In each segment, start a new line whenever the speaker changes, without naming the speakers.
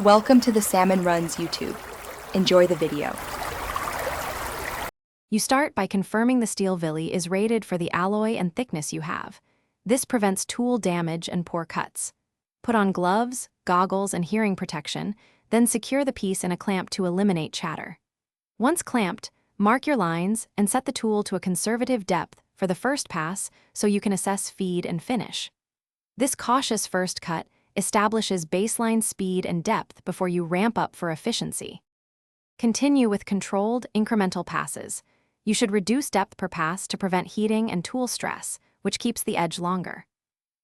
Welcome to the Salmon Runs YouTube. Enjoy the video.
You start by confirming the steel Vili is rated for the alloy and thickness you have. This prevents tool damage and poor cuts. Put on gloves, goggles, and hearing protection, then secure the piece in a clamp to eliminate chatter. Once clamped, mark your lines and set the tool to a conservative depth for the first pass so you can assess feed and finish. This cautious first cut establishes baseline speed and depth before you ramp up for efficiency. Continue with controlled, incremental passes. You should reduce depth per pass to prevent heating and tool stress, which keeps the edge longer.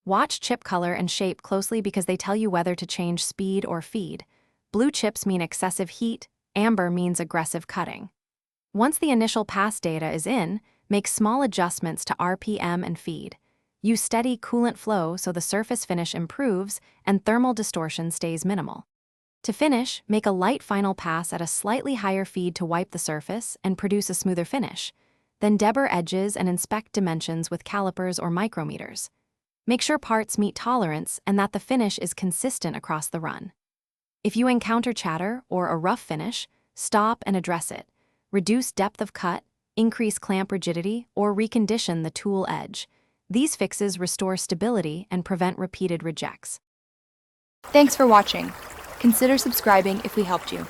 Watch chip color and shape closely because they tell you whether to change speed or feed. Blue chips mean excessive heat, amber means aggressive cutting. Once the initial pass data is in, make small adjustments to RPM and feed. Use steady coolant flow so the surface finish improves and thermal distortion stays minimal. To finish, make a light final pass at a slightly higher feed to wipe the surface and produce a smoother finish. Then deburr edges and inspect dimensions with calipers or micrometers. Make sure parts meet tolerance and that the finish is consistent across the run. If you encounter chatter or a rough finish, stop and address it. Reduce depth of cut, increase clamp rigidity, or recondition the tool edge. These fixes restore stability and prevent repeated rejects.
Thanks for watching. Consider subscribing if we helped you.